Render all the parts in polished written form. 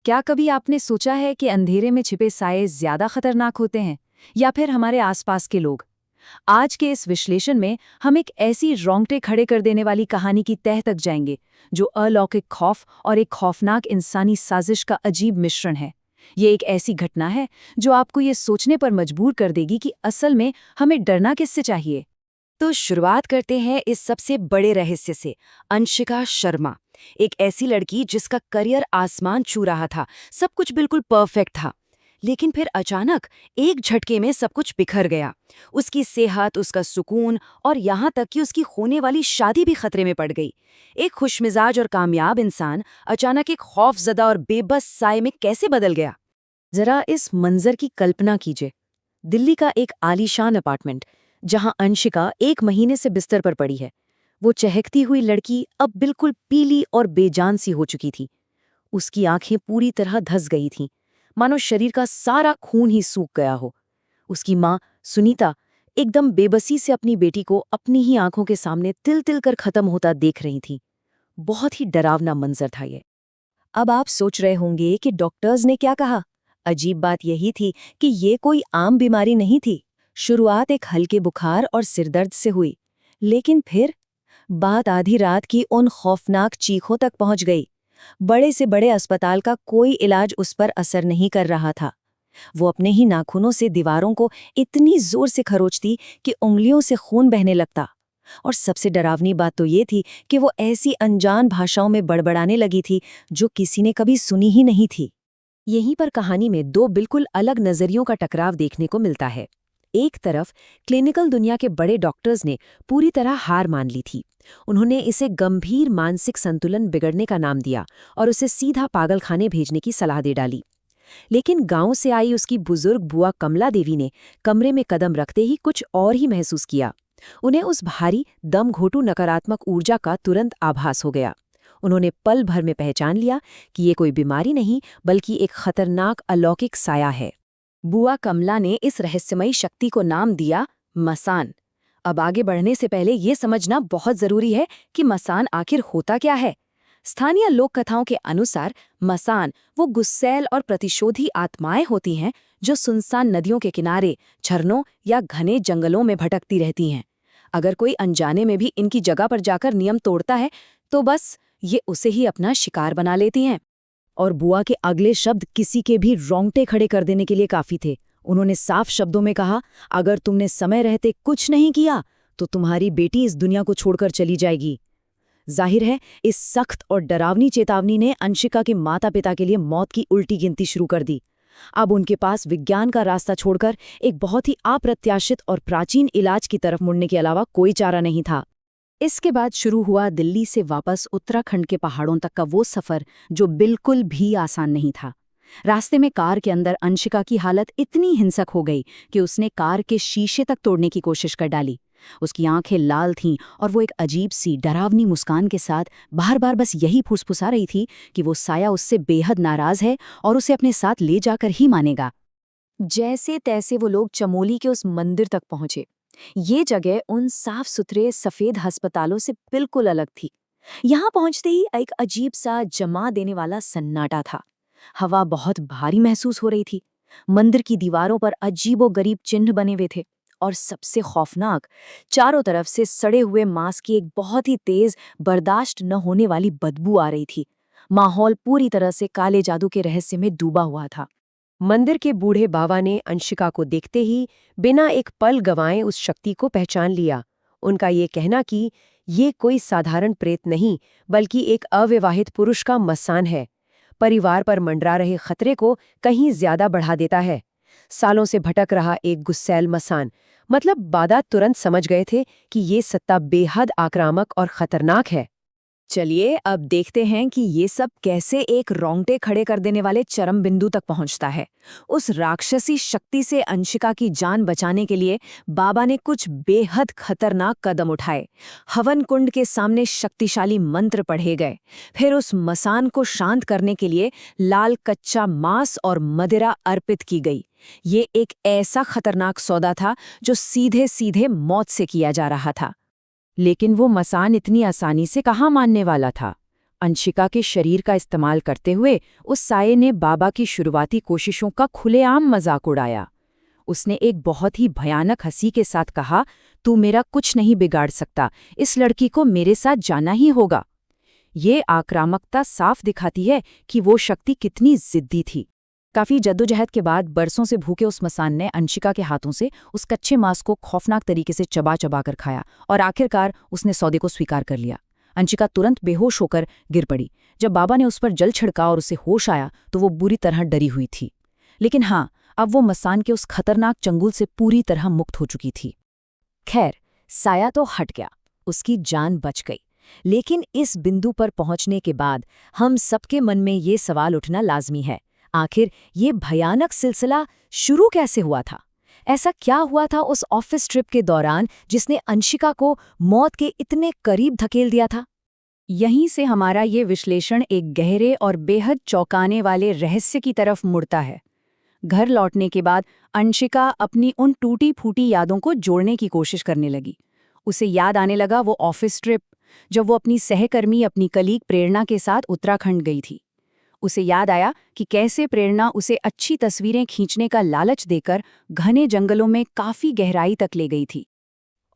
क्या कभी आपने सोचा है कि अंधेरे में छिपे साए ज्यादा खतरनाक होते हैं या फिर हमारे आसपास के लोग? आज के इस विश्लेषण में हम एक ऐसी रोंगटे खड़े कर देने वाली कहानी की तह तक जाएंगे जो अलौकिक खौफ और एक खौफनाक इंसानी साजिश का अजीब मिश्रण है। ये एक ऐसी घटना है जो आपको ये सोचने पर मजबूर कर देगी कि असल में हमें डरना किससे चाहिए। तो शुरुआत करते हैं इस सबसे बड़े रहस्य से। अंशिका शर्मा, एक ऐसी लड़की जिसका करियर आसमान छू रहा था, सब कुछ बिल्कुल परफेक्ट था। लेकिन फिर अचानक एक झटके में सब कुछ बिखर गया। उसकी सेहत, उसका सुकून और यहाँ तक कि उसकी होने वाली शादी भी खतरे में पड़ गई। एक खुशमिजाज और कामयाब इंसान अचानक एक खौफजदा और बेबस साए में कैसे बदल गया? जरा इस मंजर की कल्पना कीजिए। दिल्ली का एक आलीशान अपार्टमेंट जहां अंशिका 1 महीने से बिस्तर पर पड़ी है। वो चहकती हुई लड़की अब बिल्कुल पीली और बेजान सी हो चुकी थी। उसकी आंखें पूरी तरह धंस गई थीं, मानो शरीर का सारा खून ही सूख गया हो। उसकी माँ सुनीता एकदम बेबसी से अपनी बेटी को अपनी ही आंखों के सामने तिल तिल कर खत्म होता देख रही थी। बहुत ही डरावना मंजर था ये। अब आप सोच रहे होंगे कि डॉक्टर्स ने क्या कहा। अजीब बात यही थी कि ये कोई आम बीमारी नहीं थी। शुरुआत एक हल्के बुखार और सिरदर्द से हुई, लेकिन फिर बात आधी रात की उन खौफनाक चीखों तक पहुंच गई। बड़े से बड़े अस्पताल का कोई इलाज उस पर असर नहीं कर रहा था। वो अपने ही नाखूनों से दीवारों को इतनी जोर से खरोचती कि उंगलियों से खून बहने लगता। और सबसे डरावनी बात तो ये थी कि वो ऐसी अनजान भाषाओं में बड़बड़ाने लगी थी जो किसी ने कभी सुनी ही नहीं थी। यहीं पर कहानी में दो बिल्कुल अलग नजरियों का टकराव देखने को मिलता है। एक तरफ क्लिनिकल दुनिया के बड़े डॉक्टर्स ने पूरी तरह हार मान ली थी। उन्होंने इसे गंभीर मानसिक संतुलन बिगड़ने का नाम दिया और उसे सीधा पागलखाने भेजने की सलाह दे डाली। लेकिन गांव से आई उसकी बुजुर्ग बुआ कमला देवी ने कमरे में कदम रखते ही कुछ और ही महसूस किया। उन्हें उस भारी दम घोटू नकारात्मक ऊर्जा का तुरंत आभास हो गया। उन्होंने पल भर में पहचान लिया कि ये कोई बीमारी नहीं बल्कि एक खतरनाक अलौकिक साया है। बुआ कमला ने इस रहस्यमयी शक्ति को नाम दिया मसान। अब आगे बढ़ने से पहले ये समझना बहुत जरूरी है कि मसान आखिर होता क्या है। स्थानीय लोक कथाओं के अनुसार मसान वो गुस्सैल और प्रतिशोधी आत्माएं होती हैं जो सुनसान नदियों के किनारे, झरनों या घने जंगलों में भटकती रहती हैं। अगर कोई अनजाने में भी इनकी जगह पर जाकर नियम तोड़ता है तो बस ये उसे ही अपना शिकार बना लेती हैं। और बुआ के अगले शब्द किसी के भी रोंगटे खड़े कर देने के लिए काफी थे। उन्होंने साफ शब्दों में कहा, अगर तुमने समय रहते कुछ नहीं किया तो तुम्हारी बेटी इस दुनिया को छोड़कर चली जाएगी। जाहिर है, इस सख्त और डरावनी चेतावनी ने अंशिका के माता पिता के लिए मौत की उल्टी गिनती शुरू कर दी। अब उनके पास विज्ञान का रास्ता छोड़कर एक बहुत ही अप्रत्याशित और प्राचीन इलाज की तरफ मुड़ने के अलावा कोई चारा नहीं था। इसके बाद शुरू हुआ दिल्ली से वापस उत्तराखंड के पहाड़ों तक का वो सफर जो बिल्कुल भी आसान नहीं था। रास्ते में कार के अंदर अंशिका की हालत इतनी हिंसक हो गई कि उसने कार के शीशे तक तोड़ने की कोशिश कर डाली। उसकी आंखें लाल थीं और वो एक अजीब सी डरावनी मुस्कान के साथ बार बार बस यही फुसफुसा रही थी कि वो साया उससे बेहद नाराज है और उसे अपने साथ ले जाकर ही मानेगा। जैसे तैसे वो लोग चमोली के उस मंदिर तक पहुंचे। ये जगह उन साफ सुथरे सफेद अस्पतालों से बिल्कुल अलग थी। यहाँ पहुंचते ही एक अजीब सा जमा देने वाला सन्नाटा था। हवा बहुत भारी महसूस हो रही थी। मंदिर की दीवारों पर अजीबोगरीब चिन्ह बने हुए थे और सबसे खौफनाक, चारों तरफ से सड़े हुए मांस की एक बहुत ही तेज, बर्दाश्त न होने वाली बदबू आ रही थी। माहौल पूरी तरह से काले जादू के रहस्य में डूबा हुआ था। मंदिर के बूढ़े बाबा ने अंशिका को देखते ही बिना एक पल गंवाए उस शक्ति को पहचान लिया। उनका ये कहना कि ये कोई साधारण प्रेत नहीं बल्कि एक अविवाहित पुरुष का मसान है, परिवार पर मंडरा रहे खतरे को कहीं ज्यादा बढ़ा देता है। सालों से भटक रहा एक गुस्सैल मसान, मतलब बादा तुरंत समझ गए थे कि ये सत्ता बेहद आक्रामक और खतरनाक है। चलिए अब देखते हैं कि ये सब कैसे एक रोंगटे खड़े कर देने वाले चरम बिंदु तक पहुंचता है। उस राक्षसी शक्ति से अंशिका की जान बचाने के लिए बाबा ने कुछ बेहद खतरनाक कदम उठाए। हवन कुंड के सामने शक्तिशाली मंत्र पढ़े गए। फिर उस मसान को शांत करने के लिए लाल कच्चा मांस और मदिरा अर्पित की गई। ये एक ऐसा खतरनाक सौदा था जो सीधे सीधे मौत से किया जा रहा था। लेकिन वो मसान इतनी आसानी से कहाँ मानने वाला था। अंशिका के शरीर का इस्तेमाल करते हुए उस साये ने बाबा की शुरुआती कोशिशों का खुलेआम मजाक उड़ाया। उसने एक बहुत ही भयानक हंसी के साथ कहा, तू मेरा कुछ नहीं बिगाड़ सकता, इस लड़की को मेरे साथ जाना ही होगा। ये आक्रामकता साफ दिखाती है कि वो शक्ति कितनी जिद्दी थी। काफी जद्दोजहद के बाद बरसों से भूखे उस मसान ने अंशिका के हाथों से उस कच्चे मांस को खौफनाक तरीके से चबा चबा कर खाया और आखिरकार उसने सौदे को स्वीकार कर लिया। अंशिका तुरंत बेहोश होकर गिर पड़ी। जब बाबा ने उस पर जल छिड़का और उसे होश आया तो वो बुरी तरह डरी हुई थी। लेकिन हाँ, अब वो मसान के उस खतरनाक चंगुल से पूरी तरह मुक्त हो चुकी थी। खैर, साया तो हट गया, उसकी जान बच गई। लेकिन इस बिंदु पर पहुंचने के बाद हम सबके मन में ये सवाल उठना लाजमी है, आखिर ये भयानक सिलसिला शुरू कैसे हुआ था? ऐसा क्या हुआ था उस ऑफिस ट्रिप के दौरान जिसने अंशिका को मौत के इतने करीब धकेल दिया था? यहीं से हमारा ये विश्लेषण एक गहरे और बेहद चौंकाने वाले रहस्य की तरफ मुड़ता है। घर लौटने के बाद अंशिका अपनी उन टूटी-फूटी यादों को जोड़ने की कोशिश करने लगी। उसे याद आने लगा वो ऑफिस ट्रिप, जब वो अपनी सहकर्मी, अपनी कलीग प्रेरणा के साथ उत्तराखंड गई थी। उसे याद आया कि कैसे प्रेरणा उसे अच्छी तस्वीरें खींचने का लालच देकर घने जंगलों में काफी गहराई तक ले गई थी।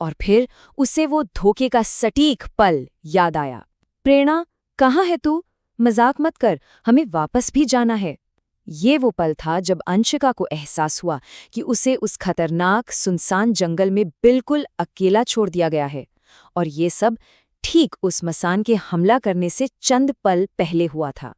और फिर उसे वो धोखे का सटीक पल याद आया। प्रेरणा, कहाँ है तू? मजाक मत कर, हमें वापस भी जाना है। ये वो पल था जब अंशिका को एहसास हुआ कि उसे उस खतरनाक सुनसान जंगल में बिल्कुल अकेला छोड़ दिया गया है। और ये सब ठीक उस मसान के हमला करने से चंद पल पहले हुआ था।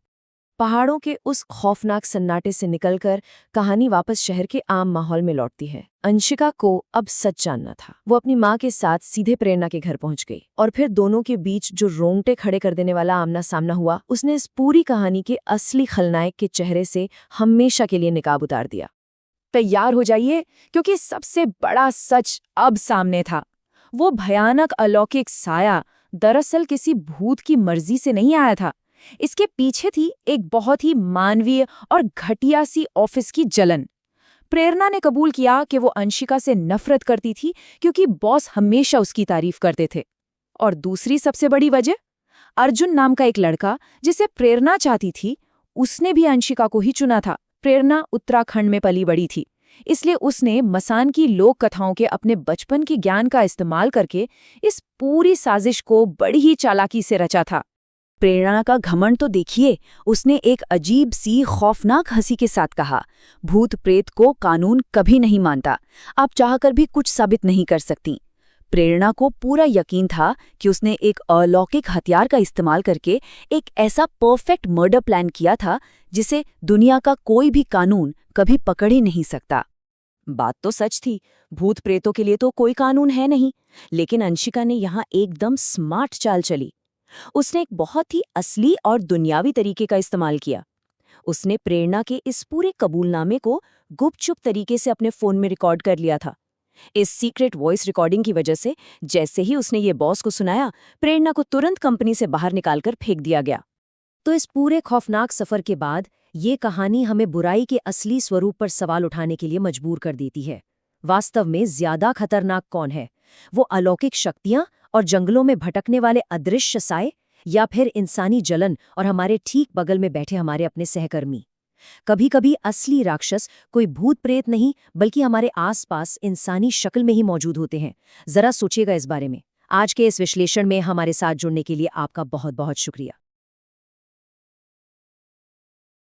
पहाड़ों के उस खौफनाक सन्नाटे से निकलकर कहानी वापस शहर के आम माहौल में लौटती है। अंशिका को अब सच जानना था। वो अपनी माँ के साथ सीधे प्रेरणा के घर पहुंच गई और फिर दोनों के बीच जो रोंगटे खड़े कर देने वाला आमना सामना हुआ, उसने इस पूरी कहानी के असली खलनायक के चेहरे से हमेशा के लिए निकाब उतार दिया। तैयार हो जाइए, क्योंकि सबसे बड़ा सच अब सामने था। वो भयानक अलौकिक साया दरअसल किसी भूत की मर्जी से नहीं आया था। इसके पीछे थी एक बहुत ही मानवीय और घटिया सी ऑफिस की जलन। प्रेरणा ने कबूल किया कि वो अंशिका से नफरत करती थी क्योंकि बॉस हमेशा उसकी तारीफ करते थे। और दूसरी सबसे बड़ी वजह, अर्जुन नाम का एक लड़का जिसे प्रेरणा चाहती थी, उसने भी अंशिका को ही चुना था। प्रेरणा उत्तराखंड में पली बड़ी थी, इसलिए उसने मसान की लोक कथाओं के अपने बचपन के ज्ञान का इस्तेमाल करके इस पूरी साजिश को बड़ी ही चालाकी से रचा था। प्रेरणा का घमंड तो देखिए, उसने एक अजीब सी खौफनाक हंसी के साथ कहा, भूत प्रेत को कानून कभी नहीं मानता, आप चाहकर भी कुछ साबित नहीं कर सकती। प्रेरणा को पूरा यकीन था कि उसने एक अलौकिक हथियार का इस्तेमाल करके एक ऐसा परफेक्ट मर्डर प्लान किया था जिसे दुनिया का कोई भी कानून कभी पकड़ ही नहीं सकता। बात तो सच थी, भूत प्रेतों के लिए तो कोई कानून है नहीं, लेकिन अंशिका ने यहाँ एकदम स्मार्ट चाल चली। उसने एक बहुत ही असली और दुनियावी तरीके का इस्तेमाल किया। उसने प्रेरणा के इस पूरे कबूलनामे को गुपचुप तरीके से अपने फोन में रिकॉर्ड कर लिया था। इस सीक्रेट वॉइस रिकॉर्डिंग की वजह से जैसे ही उसने ये बॉस को सुनाया, प्रेरणा को तुरंत कंपनी से बाहर निकालकर फेंक दिया गया। तो इस पूरे खौफनाक सफर के बाद ये कहानी हमें बुराई के असली स्वरूप पर सवाल उठाने के लिए मजबूर कर देती है। वास्तव में ज्यादा खतरनाक कौन है, वो अलौकिक शक्तियां और जंगलों में भटकने वाले अदृश्य साए, या फिर इंसानी जलन और हमारे ठीक बगल में बैठे हमारे अपने सहकर्मी? कभी कभी असली राक्षस कोई भूत प्रेत नहीं, बल्कि हमारे आसपास इंसानी शक्ल में ही मौजूद होते हैं। जरा सोचिएगा इस बारे में। आज के इस विश्लेषण में हमारे साथ जुड़ने के लिए आपका बहुत बहुत शुक्रिया।